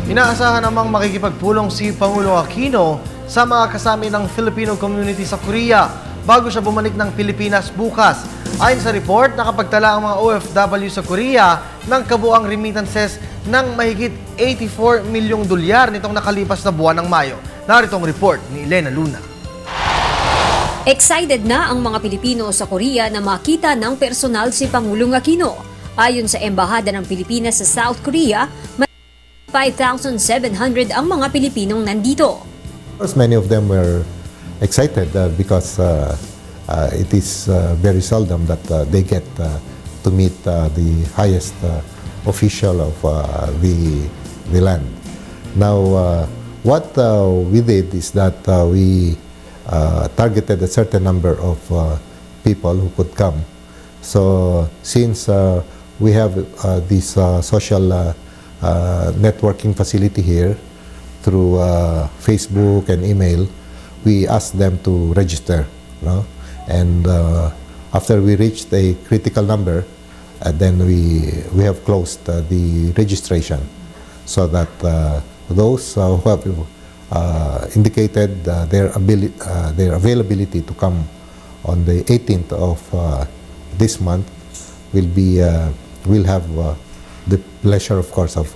Inaasahan namang makikipagpulong si Pangulong Aquino sa mga kasami ng Filipino community sa Korea bago siya bumalik ng Pilipinas bukas. Ayon sa report, nakapagtala ang mga OFW sa Korea ng kabuang remittances ng mahigit 84 milyong dolyar nitong nakalipas na buwan ng Mayo. Narito ang report ni Elena Luna. Excited na ang mga Pilipino sa Korea na makita ng personal si Pangulong Aquino. Ayon sa Embahada ng Pilipinas sa South Korea, 5,700 ang mga Pilipinong nandito. Many of them were excited because it is very seldom that they get to meet the highest official of the land. Now, what we did is that we targeted a certain number of people who could come. So, since we have this social networking facility here through Facebook and email, we ask them to register, no? And after we reached a critical number, then we have closed the registration so that those who have indicated their availability to come on the 18th of this month will have the pleasure, of course, of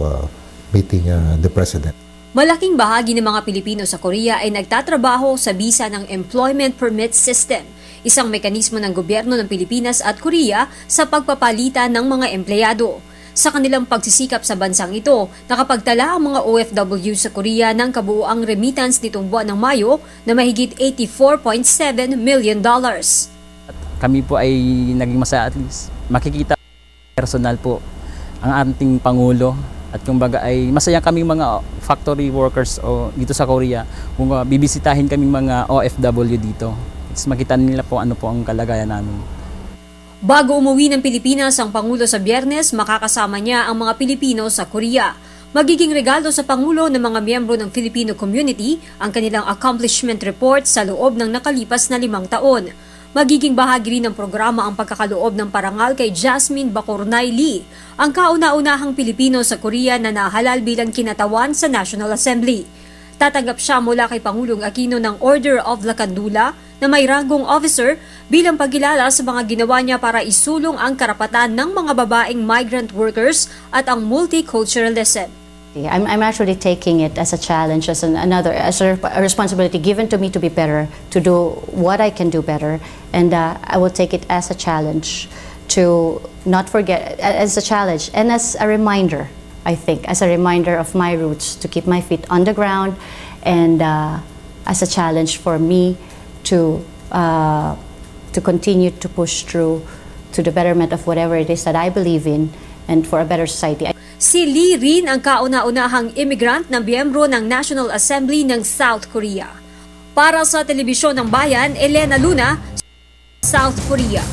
meeting the President. Malaking bahagi ng mga Pilipino sa Korea ay nagtatrabaho sa bisa ng Employment Permit System, isang mekanismo ng gobyerno ng Pilipinas at Korea sa pagpapalitan ng mga empleyado. Sa kanilang pagsisikap sa bansang ito, nakapagtala ang mga OFW sa Korea ng kabuuang remittance nitong buwan ng Mayo na mahigit $84.7 million. Kami po ay naging masaya, at least makikita personal po ang ating Pangulo. At kumbaga ay masaya kaming mga factory workers dito sa Korea kung bibisitahin kaming mga OFW dito. It's makita nila po ano po ang kalagayan namin. Bago umuwi ng Pilipinas ang Pangulo sa Biyernes, makakasama niya ang mga Pilipino sa Korea. Magiging regalo sa Pangulo ng mga miyembro ng Filipino community ang kanilang accomplishment report sa loob ng nakalipas na 5 taon. Magiging bahagi rin ng programa ang pagkakaloob ng parangal kay Jasmine Bacornay Lee, ang kauna-unahang Pilipino sa Korea na nahalal bilang kinatawan sa National Assembly. Tatanggap siya mula kay Pangulong Aquino ng Order of Lacandula na may rangong officer bilang pagkilala sa mga ginawa niya para isulong ang karapatan ng mga babaeng migrant workers at ang multiculturalism. I'm actually taking it as a challenge, as a responsibility given to me to be better, to do what I can do better, and I will take it as a challenge to not forget, as a challenge and as a reminder, I think, as a reminder of my roots, to keep my feet on the ground, and as a challenge for me to continue to push through to the betterment of whatever it is that I believe in and for a better society. Si Lee rin ang kauna-unahang immigrant na miyembro ng National Assembly ng South Korea. Para sa Telebisyon ng Bayan, Elena Luna, South Korea.